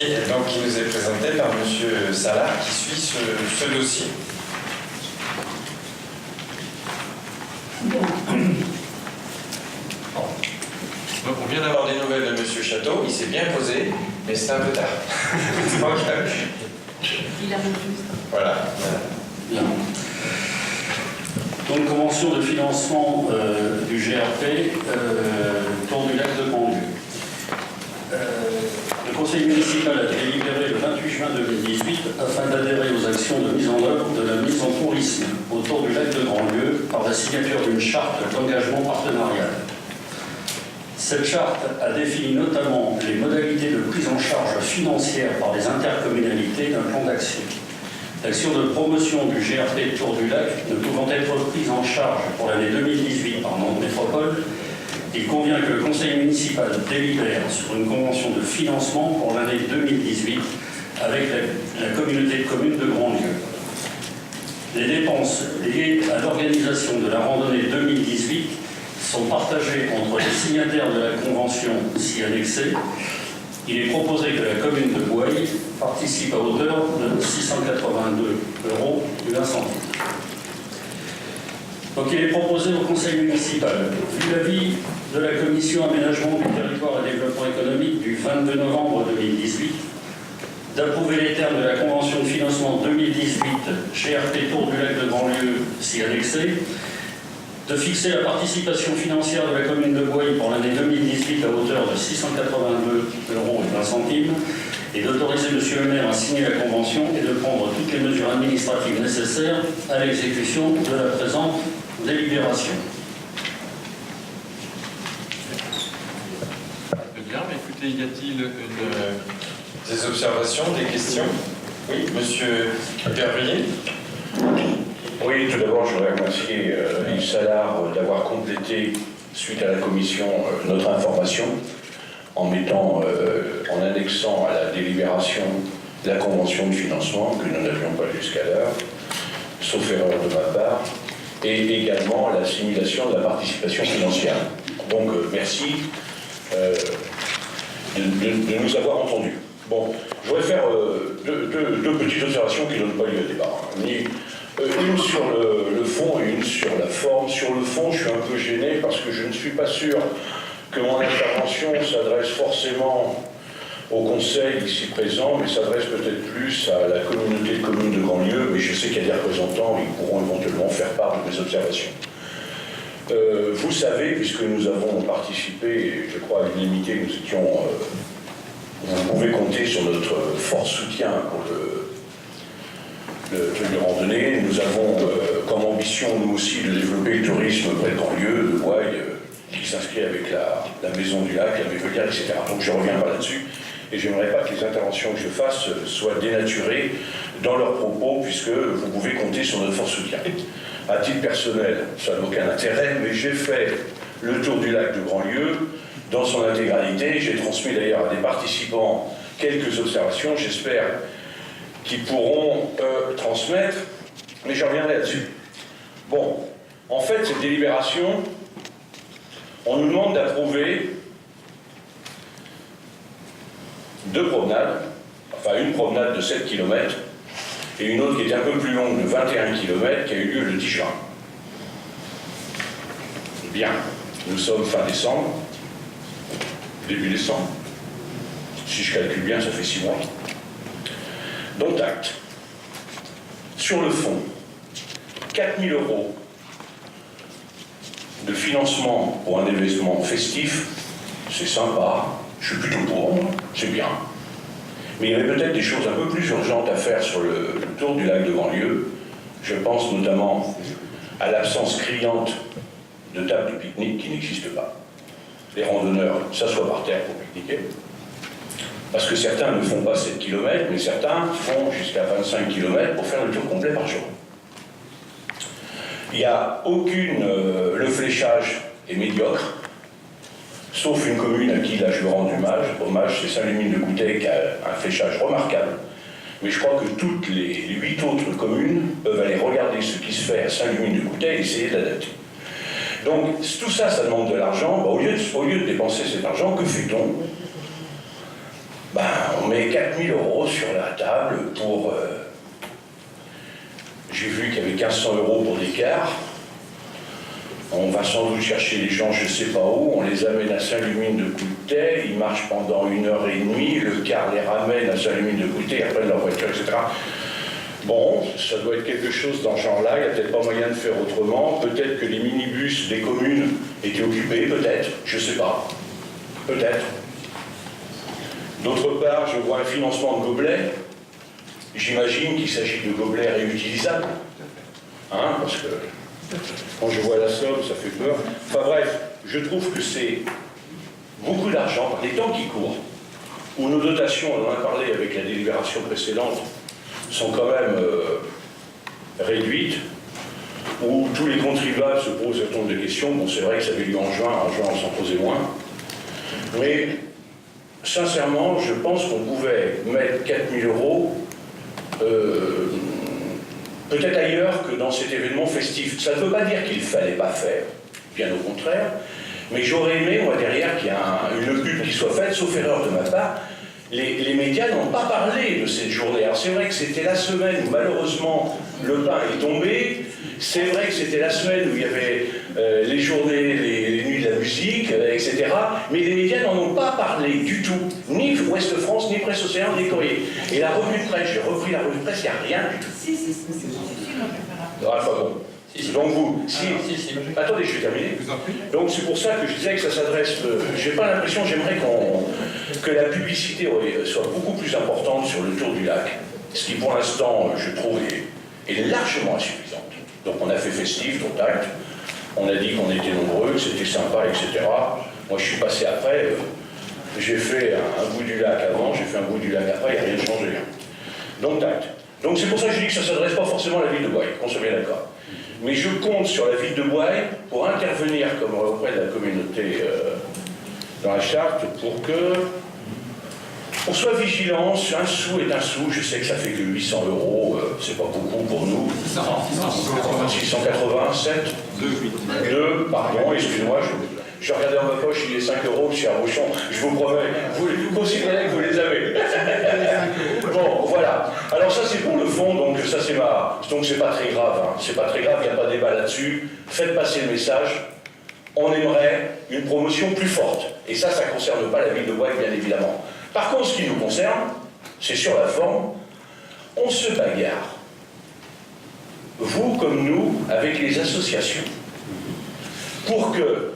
Et donc, qui nous est présenté par M. Salard, qui suit ce dossier. Donc, on vient d'avoir des nouvelles de M. Château, il s'est bien posé, mais c'est un peu tard. Donc, il arrive juste. Voilà. Bien. Donc, convention de financement du GRP, Tour du lac de Grandlieu. Le conseil municipal a délibéré le 28 juin 2018 afin d'adhérer aux actions de mise en œuvre de la mise en tourisme autour du lac de Grandlieu par la signature d'une charte d'engagement partenarial. Cette charte a défini notamment les modalités de prise en charge financière par les intercommunalités d'un plan d'action. L'action de promotion du GRP Tour du Lac ne pouvant être prise en charge pour l'année 2018 par Nantes Métropole, il convient que le conseil municipal délibère sur une convention de financement pour l'année 2018 avec la communauté de communes de Grandlieu. Les dépenses liées à l'organisation de la randonnée 2018 sont partagées entre les signataires de la convention s'y annexée. Il est proposé que la commune de Bouailles participe à hauteur de 682 € et 20 centimes. Donc il est proposé au conseil municipal, vu l'avis de la commission aménagement du territoire et développement économique du 22 novembre 2018, d'approuver les termes de la convention de financement 2018 GRP Tour du lac de Grandlieu s'y annexé, de fixer la participation financière de la commune de Bouailles pour l'année 2018 à hauteur de 682 € et 20 centimes et d'autoriser M. le maire à signer la convention et de prendre toutes les mesures administratives nécessaires à l'exécution de la présente délibération. Très bien, mais écoutez, y a-t-il Des observations, des questions? Oui, monsieur Perrier. Oui, tout d'abord, je voudrais remercier Yves Salard d'avoir complété, suite à la commission, notre information en mettant, en annexant à la délibération la convention de financement que nous n'avions pas jusqu'à l'heure, sauf erreur de ma part, et également la simulation de la participation financière. Donc, merci de nous avoir entendus. Bon, je voudrais faire deux petites observations qui ne donnent pas lieu à débat. Une sur le fond et une sur la forme. Sur le fond, je suis un peu gêné parce que je ne suis pas sûr que mon intervention s'adresse forcément au conseil ici présent, mais s'adresse peut-être plus à la communauté de communes de Grandlieu, mais je sais qu'il y a des représentants, ils pourront éventuellement faire part de mes observations. Vous savez, puisque nous avons participé, et je crois à l'unanimité, nous étions... vous pouvez compter sur notre fort soutien pour le truc de randonnée. Nous avons comme ambition, nous aussi, de développer le tourisme près de Grandlieu, de Bouailles, qui s'inscrit avec la Maison du Lac, la Mévelière, etc. Donc je ne reviens pas là-dessus. Et je n'aimerais pas que les interventions que je fasse soient dénaturées dans leurs propos, puisque vous pouvez compter sur notre fort soutien. À titre personnel, ça n'a aucun intérêt, mais j'ai fait le tour du lac de Grandlieu dans son intégralité. J'ai transmis d'ailleurs à des participants quelques observations, j'espère qu'ils pourront transmettre, mais je reviendrai là-dessus. Bon, en fait, cette délibération, on nous demande d'approuver deux promenades, enfin une promenade de 7 km et une autre qui était un peu plus longue de 21 km qui a eu lieu le 10 juin. Bien, nous sommes fin décembre, début décembre. Si je calcule bien, ça fait 6 mois. Donc acte. Sur le fond, 4 000 € de financement pour un événement festif, c'est sympa, je suis plutôt pour, c'est bien. Mais il y avait peut-être des choses un peu plus urgentes à faire sur le tour du lac de Grandlieu. Je pense notamment à l'absence criante de tables de pique-nique qui n'existent pas. Les randonneurs s'assoient par terre pour pique-niquer. Parce que certains ne font pas 7 km, mais certains font jusqu'à 25 km pour faire le tour complet par jour. Il n'y a aucune... le fléchage est médiocre, sauf une commune à qui là je veux rendre hommage, c'est Saint-Lumine-de-Coutey qui a un fléchage remarquable. Mais je crois que toutes les 8 autres communes peuvent aller regarder ce qui se fait à Saint-Lumine-de-Coutey et essayer de l'adapter. Donc tout ça, ça demande de l'argent. Au lieu de dépenser cet argent, que fait-on? Ben, on met 4 000 € sur la table pour... J'ai vu qu'il y avait 1500 € pour des cars. On va sans doute chercher les gens je ne sais pas où, on les amène à Saint-Lumine de Coutet, ils marchent pendant 1h30, le car les ramène à Saint-Lumine de Coutet, ils reprennent leur voiture, etc. Bon, ça doit être quelque chose dans ce genre-là, il n'y a peut-être pas moyen de faire autrement, peut-être que les minibus des communes étaient occupés, peut-être, je ne sais pas, peut-être. D'autre part, je vois un financement de gobelets, j'imagine qu'il s'agit de gobelets réutilisables, hein, parce que quand je vois la somme, ça fait peur. Enfin bref, je trouve que c'est beaucoup d'argent par les temps qui courent, où nos dotations, on en a parlé avec la délibération précédente, sont quand même réduites, où tous les contribuables se posent un nombre de questions. Bon, c'est vrai que ça avait lieu en juin on s'en posait moins. Mais, sincèrement, je pense qu'on pouvait mettre 4 000 € peut-être ailleurs que dans cet événement festif. Ça ne veut pas dire qu'il ne fallait pas faire, bien au contraire, mais j'aurais aimé, moi, derrière, qu'il y ait une pub qui soit faite, sauf erreur de ma part. Les médias n'ont pas parlé de cette journée. Alors c'est vrai que c'était la semaine où malheureusement le pain est tombé, c'est vrai que c'était la semaine où il y avait les journées, les nuits de la musique, etc. Mais les médias n'en ont pas parlé du tout, ni Ouest France, ni Presse Océan, ni Courrier. Et la revue de presse, j'ai repris la revue de presse, il n'y a rien du tout. Si, moi je vais faire Ah, enfin bon. Donc vous, si, attendez, je vais terminer. Donc c'est pour ça que je disais que ça s'adresse. J'ai pas l'impression, j'aimerais que la publicité soit beaucoup plus importante sur le tour du lac, ce qui pour l'instant, je trouve, est largement insuffisante. Donc on a fait festif, dont acte, on a dit qu'on était nombreux, que c'était sympa, etc. Moi je suis passé après, j'ai fait un bout du lac avant, j'ai fait un bout du lac après, il n'y a rien changé. Donc acte. Donc c'est pour ça que je dis que ça ne s'adresse pas forcément à la ville de Boye, qu'on soit bien d'accord. Mais je compte sur la ville de Boye pour intervenir comme auprès de la communauté dans la charte pour qu'on soit vigilant. Un sou est un sou. Je sais que ça fait que 800 €, c'est pas beaucoup pour nous. 687 2, pardon, excusez-moi, je regardais dans ma poche, il est 5 €, monsieur Arrochon, je vous promets, vous considérez que vous les avez. Bon, voilà. Alors ça c'est pour le fond, donc ça c'est donc c'est pas très grave, hein. C'est pas très grave, il n'y a pas de débat là-dessus. Faites passer le message. On aimerait une promotion plus forte. Et ça ne concerne pas la ville de Boye, bien évidemment. Par contre, ce qui nous concerne, c'est sur la forme, on se bagarre, vous comme nous, avec les associations, pour que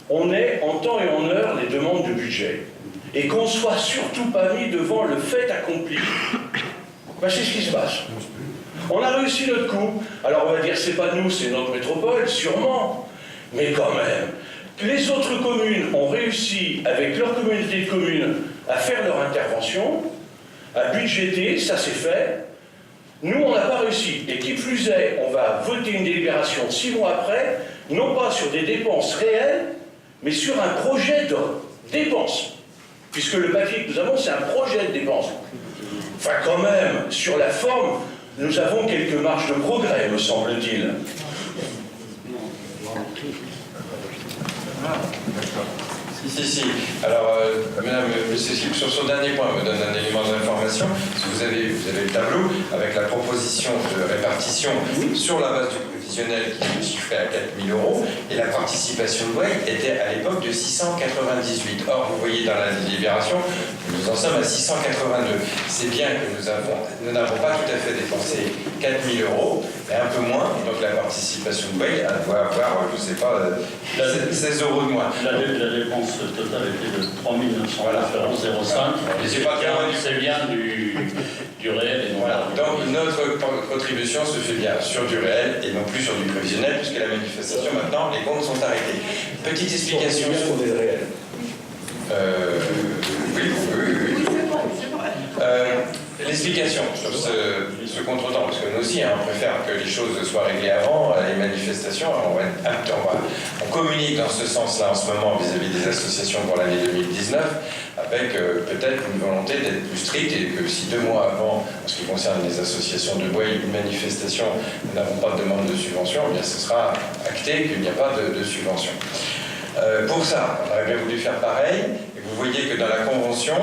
on ait en temps et en heure les demandes de budget, et qu'on ne soit surtout pas mis devant le fait accompli. Ben, c'est ce qui se passe. On a réussi notre coup. Alors on va dire, c'est pas nous, c'est notre métropole, sûrement. Mais quand même, les autres communes ont réussi, avec leur communauté de communes, à faire leur intervention, à budgéter, ça c'est fait. Nous, on n'a pas réussi. Et qui plus est, on va voter une délibération 6 mois après, non pas sur des dépenses réelles, mais sur un projet de dépenses. Puisque le papier que nous avons, c'est un projet de dépenses. Enfin, quand même, sur la forme, nous avons quelques marges de progrès, me semble-t-il. Si. Alors, Madame Cécile, sur son dernier point, me donne un élément d'information. Vous avez le tableau avec la proposition de répartition sur la base du prévisionnel qui est chiffré à 4 000 €, et la participation de Boye était à l'époque de 698. Or, vous voyez dans la délibération, nous en sommes à 682. C'est bien que nous n'avons pas tout à fait dépensé 4 000 €, mais un peu moins. Donc la participation de Boye, elle doit avoir, je ne sais pas, 16 € de moins. La dépense totale était de 3 991,05 €. C'est bien du réel. Et voilà. Donc notre contribution se fait bien sur du réel et non plus sur du prévisionnel, puisque la manifestation maintenant, les comptes sont arrêtés. Petite explication. Sur des réels. Oui. c'est bon. L'explication sur ce contretemps, parce que nous aussi, on préfère que les choses soient réglées avant les manifestations. On communique dans ce sens-là en ce moment vis-à-vis des associations pour l'année 2019, avec peut-être une volonté d'être plus stricte, et que si 2 mois avant, en ce qui concerne les associations de Boye, une manifestation, nous n'avons pas de demande de subvention, eh bien ce sera acté qu'il n'y a pas de subvention. Pour ça, on aurait bien voulu faire pareil, et vous vous voyez que dans la convention,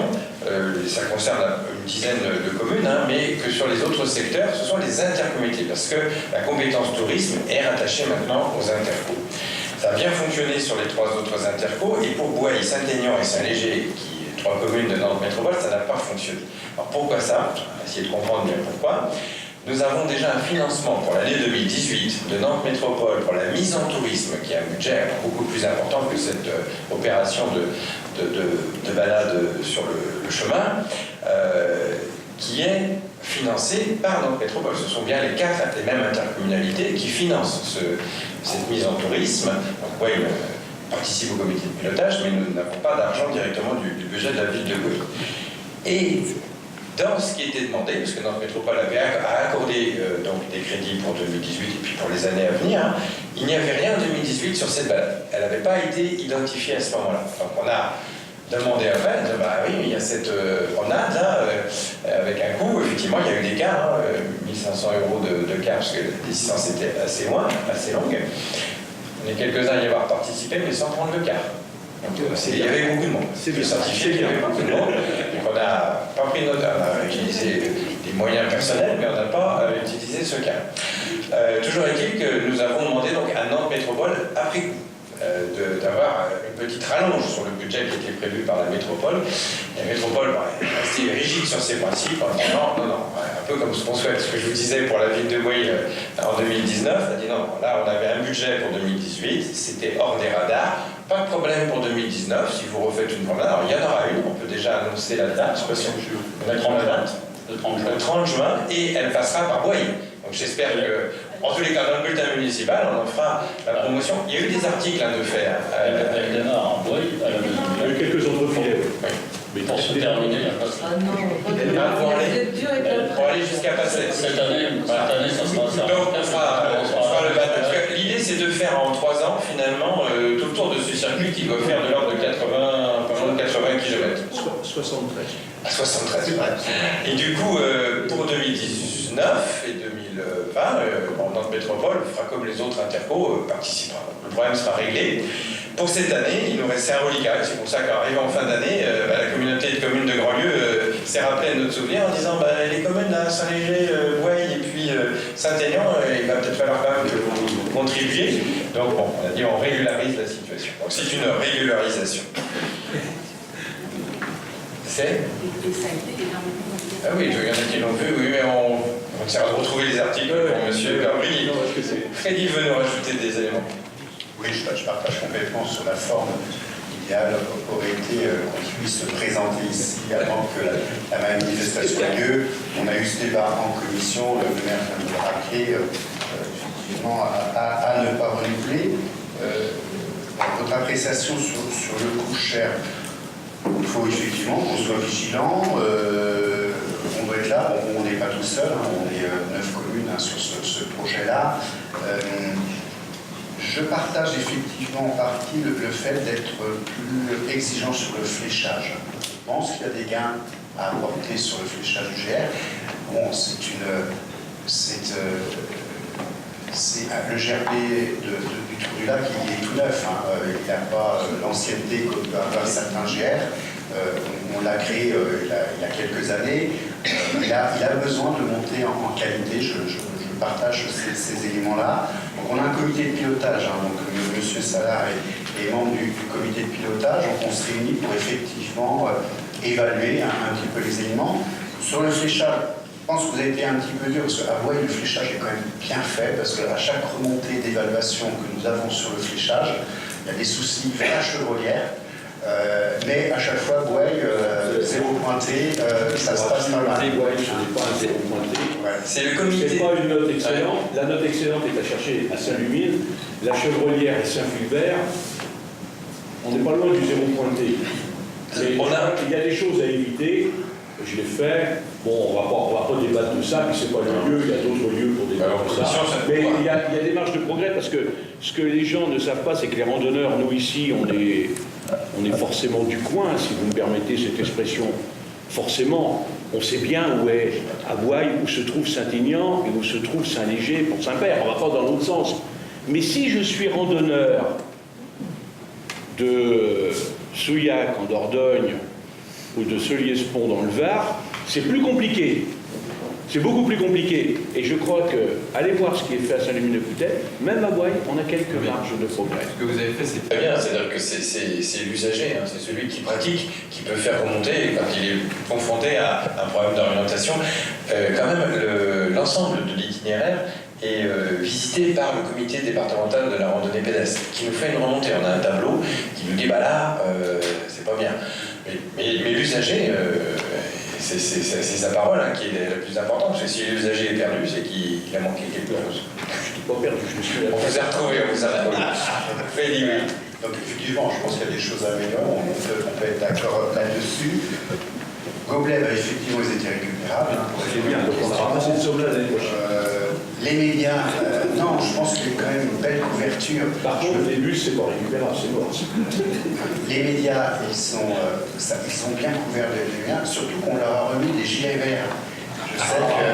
ça concerne une dizaine de communes, hein, mais que sur les autres secteurs, ce sont les intercommunautés, parce que la compétence tourisme est rattachée maintenant aux intercos. Ça a bien fonctionné sur les 3 autres intercos, et pour Bouaye, Saint-Aignan et Saint-Léger, qui 3 communes de Nantes Métropole, ça n'a pas fonctionné. Alors pourquoi ça? On va essayer de comprendre bien pourquoi. Nous avons déjà un financement pour l'année 2018 de Nantes Métropole pour la mise en tourisme, qui a un budget beaucoup plus important que cette opération de balade sur le chemin, qui est financée par Nantes Métropole. Ce sont bien les mêmes intercommunalités qui financent cette mise en tourisme. Donc, oui, on participe au comité de pilotage, mais nous n'avons pas d'argent directement du budget de la ville de Bouaye. Et dans ce qui était demandé, parce que Nantes Métropole avait accordé donc des crédits pour 2018 et puis pour les années à venir, il n'y avait rien en 2018 sur cette balade. Elle n'avait pas été identifiée à ce moment-là. Donc on a demandé après, on a dit, bah oui, mais il y a cette promenade là, avec un coût, effectivement, il y a eu des cas, 1500 € de cas, parce que la distance était assez loin, assez longue. On est quelques-uns à y avoir participé, mais sans prendre le quart. Donc, il y avait beaucoup de monde. C'est certifié qu'il y avait beaucoup de monde. Donc on n'a pas pris note, on a utilisé des moyens personnels, mais on n'a pas utilisé ce cas. Toujours est-il que nous avons demandé donc, à Nantes Métropole, après coup, d'avoir une petite rallonge sur le budget qui était prévu par la métropole. La métropole est restée rigide sur ses principes en disant non, un peu comme ce qu'on souhaite. Ce que je vous disais pour la ville de Bouaye en 2019, elle a dit non, là on avait un budget pour 2018, c'était hors des radars, pas de problème pour 2019, si vous refaites une promenade. Alors il y en aura une, on peut déjà annoncer la date, je sais pas si on a la date. Le 30 juin, et elle passera par Bouaye. Donc j'espère que, en tous les cas, dans le bulletin municipal, on en fera la promotion. Il y a eu des articles de fait. Elle démarre en Bouaye à la maison. Il y a eu quelques autres filets. Oui. Mais pour se terminer, il n'y a pas ça. Ah non, Pour aller jusqu'à Passet. Cette année, ça sera ça. Donc on fera le 29. Parce que l'idée, c'est de faire en 3 ans, finalement, tout le tour de ce circuit qui doit faire de l'ordre de 80 km. 73. À 73. Et du coup, pour 2019 et 2020, Nantes Métropole fera comme les autres intercos, participera. Le problème sera réglé. Pour cette année, il nous restait un reliquat. C'est pour ça qu'arrivant en fin d'année, la communauté de communes de Grandlieu s'est rappelée à notre souvenir en disant les communes à Saint-Léger, Bouaye et puis Saint-Aignan, il va peut-être falloir quand même que vous contribuiez. Donc bon, on a dit on régularise la situation. Donc c'est une régularisation. C'est Ah oui, il y en a qui l'ont vu, oui, mais on essaiera de retrouver les articles pour M. Gabri. Freddy veut nous rajouter des éléments. Oui, je partage complètement sur la forme. L'idéal aurait été qu'on puisse se présenter ici avant que la manifestation ait lieu. On a eu ce débat en commission, le maire vient de le rappeler, effectivement, à ne pas renouveler. Votre appréciation sur le coût cher, il faut effectivement qu'on soit vigilant. On doit être là, on n'est pas tout seul, on est 9 communes sur ce projet-là. Je partage effectivement en partie le fait d'être plus exigeant sur le fléchage. Je pense qu'il y a des gains à apporter sur le fléchage du GR. Bon, le GRP du Tour du Lac, il est tout neuf. Il n'a pas l'ancienneté que peut avoir certains GR. On l'a créé il y a quelques années. Il a besoin de monter en qualité. Je partage ces éléments-là. Donc on a un comité de pilotage, donc M. Salah est membre du comité de pilotage, donc on se réunit pour effectivement évaluer un petit peu les éléments. Sur le fléchage, je pense que vous avez été un petit peu dur, parce qu'à Bouaye, le fléchage est quand même bien fait, parce qu'à chaque remontée d'évaluation que nous avons sur le fléchage, il y a des soucis vers la chevrolière. Mais à chaque fois, Bouaye, zéro pointé, ça se passe pas mal. Bouaye, ce n'est pas un zéro pointé. C'est le comité. C'est pas une note excellente. La note excellente est à chercher à Saint-Lumine, la Chevrolière et Saint-Fulbert. On n'est pas loin du zéro pointé. Il y a des choses à éviter. Je l'ai fait. Bon, on va pas débattre de ça, puis c'est pas le lieu, il y a d'autres lieux pour débattre de ça. Mais il y a des marges de progrès, parce que ce que les gens ne savent pas, c'est que les randonneurs, nous ici, on est forcément du coin, si vous me permettez cette expression. Forcément, on sait bien où est à Bouaye, où se trouve Saint-Aignan et où se trouve Saint-Léger pour Saint-Père. On va pas dans l'autre sens. Mais si je suis randonneur de Souillac en Dordogne ou de Soliespont dans le Var, c'est plus compliqué. C'est beaucoup plus compliqué. Et je crois que, allez voir ce qui est fait à Saint-Lumineux-Coutet, même à Boye, on a quelques marges de progrès. Ce que vous avez fait, c'est très bien. C'est-à-dire que c'est l'usager, hein, c'est celui qui pratique, qui peut faire remonter, quand il est confronté à un problème d'orientation. Quand même, l'ensemble de l'itinéraire est visité par le comité départemental de la randonnée pédestre, qui nous fait une remontée. On a un tableau qui nous dit, bah là, c'est pas bien. Mais l'usager... c'est sa parole hein, qui est la plus importante, parce que si l'usager est perdu, c'est qu'il a manqué quelque chose. Je ne suis pas perdu, je me suis... On vous a retrouvé, on vous a retrouvé. Faites Donc effectivement, je pense qu'il y a des choses à améliorer, on peut être d'accord là-dessus. Gobelets, effectivement, ils étaient récupérables. C'est bien, donc on a ramassé une somme là l'année prochaine. Les médias, non, je pense qu'il y a quand même une belle couverture. Par contre, les bus, c'est pas récupérable, c'est mort. Les médias, ils sont bien couverts de lumière, surtout qu'on leur a remis des gilets verts. Je sais que...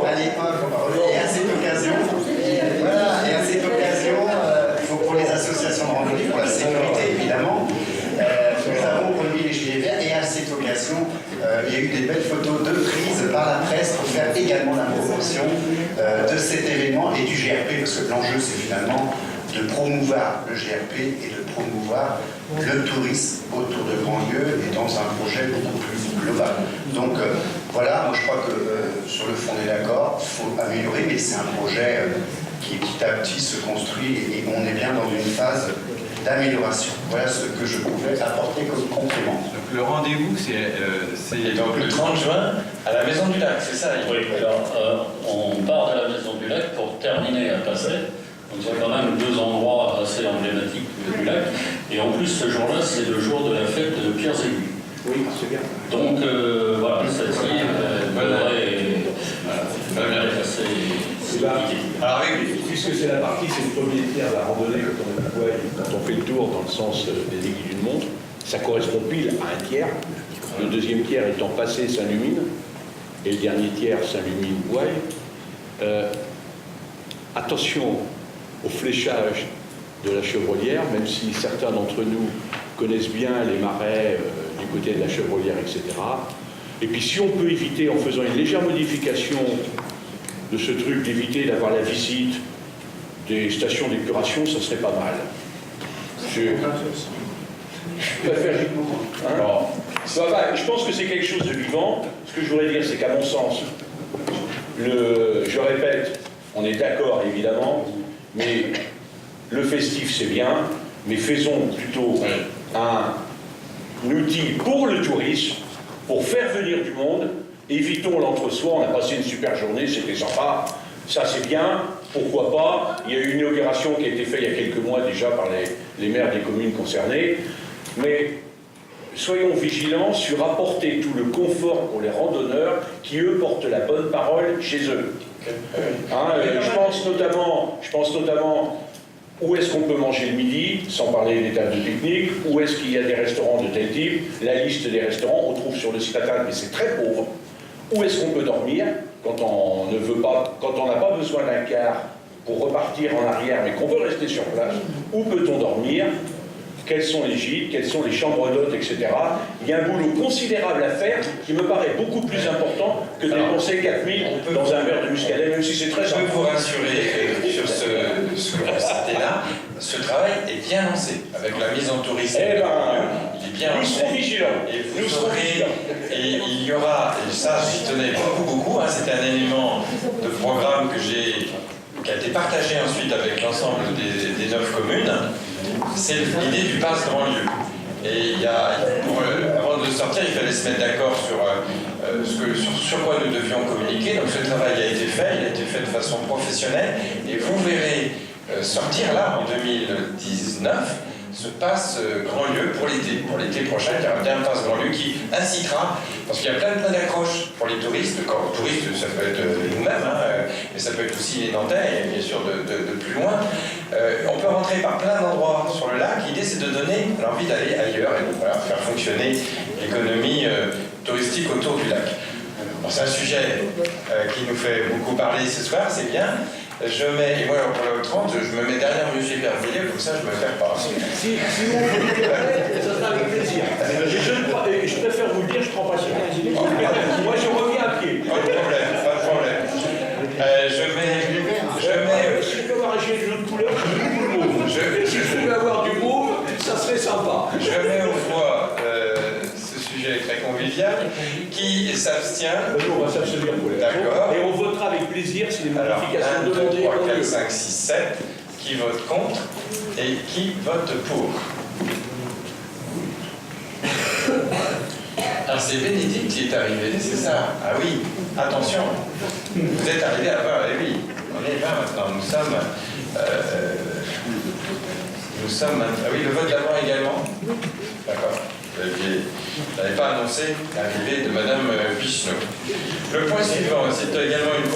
à l'époque, et à cette occasion, pour les associations de randonnée, pour la sécurité évidemment, nous avons remis les gilets verts et à cette occasion, il y a eu des belles photos de prises par la presse pour faire également la promotion de cet événement et du GRP, parce que l'enjeu c'est finalement de promouvoir le GRP et de promouvoir le tourisme autour de Grandlieu et dans un projet beaucoup plus global. Donc voilà, moi je crois que sur le fond on est d'accord, il faut améliorer, mais c'est un projet qui petit à petit se construit et on est bien dans une phase d'amélioration. Voilà ce que je pouvais apporter comme complément. Donc le rendez-vous, c'est donc le 30 juin à la Maison du Lac, c'est ça? Oui, alors on part de la Maison du Lac pour terminer à Passet. Donc il y a quand même deux endroits assez emblématiques du lac. Et en plus, ce jour-là, c'est le jour de la fête de Pierre Aiguilles. Oui, c'est bien. Donc voilà, celle-ci est assez significative. Alors, puisque c'est la partie, c'est le premier tiers de la randonnée quand on fait le tour dans le sens des aiguilles d'une montre, ça correspond pile à un tiers. Le deuxième tiers étant passé Saint-Lumine et le dernier tiers Saint-Lumine-Boye. Attention au fléchage de la Chevrolière, même si certains d'entre nous connaissent bien les marais du côté de la Chevrolière, etc. Et puis si on peut éviter, en faisant une légère modification de ce truc, d'éviter d'avoir la visite des stations d'épuration, ça serait pas mal. Je pense que c'est quelque chose de vivant. Ce que je voudrais dire, c'est qu'à mon sens, je répète, on est d'accord évidemment, mais le festif c'est bien, mais faisons plutôt un outil pour le tourisme, pour faire venir du monde. Évitons l'entre-soi, on a passé une super journée, c'était sympa, ça c'est bien, pourquoi pas. Il y a eu une inauguration qui a été faite il y a quelques mois déjà par les maires des communes concernées, mais soyons vigilants sur apporter tout le confort pour les randonneurs qui eux portent la bonne parole chez eux. Je pense notamment où est-ce qu'on peut manger le midi, sans parler des tables de pique-nique, où est-ce qu'il y a des restaurants de tel type, la liste des restaurants, on trouve sur le site internet, mais c'est très pauvre. Où est-ce qu'on peut dormir quand on n'a pas besoin d'un car pour repartir en arrière, mais qu'on veut rester sur place? Où peut-on dormir? Quels sont les gîtes, quelles sont les chambres d'hôtes, etc. Il y a un boulot considérable à faire qui me paraît beaucoup plus important que de dépenser 4 000 dans un verre de muscadet, même si c'est très simple. Je peux vous rassurer sur ce que vous citez là, ce travail est bien lancé. Avec la mise en tourisme, il est bien lancé. Nous serons vigilants. Et il y aura, et ça j'y tenais beaucoup, c'était un élément de programme qui a été partagé ensuite avec l'ensemble des 9 communes. C'est l'idée du pass Grandlieu. Et avant de le sortir, il fallait se mettre d'accord sur quoi nous devions communiquer. Donc ce travail a été fait, il a été fait de façon professionnelle. Et vous verrez sortir là, en 2019, ce pass Grandlieu pour l'été prochain. Il y aura bien un pass Grandlieu qui incitera, parce qu'il y a plein de points d'accroche pour les touristes. Quand touristes, ça peut être nous-mêmes, mais ça peut être aussi les Nantais, et bien sûr de plus loin. On peut rentrer par plein d'endroits sur le lac. L'idée, c'est de donner l'envie d'aller ailleurs et de faire fonctionner l'économie touristique autour du lac. C'est un sujet qui nous fait beaucoup parler ce soir, c'est bien. je mets, et moi pour le 30, je me mets derrière M. Bervilliers, comme ça je me perds pas. Si vous me dites ça sera avec plaisir. Je préfère vous le dire, je prends pas cher. Moi, je reviens à pied. Pas de problème, pas de problème. Si je peux avoir un gilet d'une autre couleur, si je pouvais avoir du mauve, ça serait sympa. Je mets aux voix ce sujet très convivial. Qui s'abstient? Nous, on va s'abstenir pour les D'accord. et on votera avec plaisir si les Alors, modifications 1, 2, demandées 3, ont 4, lieu. 5, 6, 7. Qui vote contre et qui vote pour? Alors c'est Bénédicte qui est arrivé, c'est ça? Ah oui, attention, vous êtes arrivé à 20, et oui, on est 20 maintenant, nous sommes ah oui, le vote d'avant également? D'accord, je n'avais pas annoncé l'arrivée de Madame Picheneau. Le point suivant, c'est également une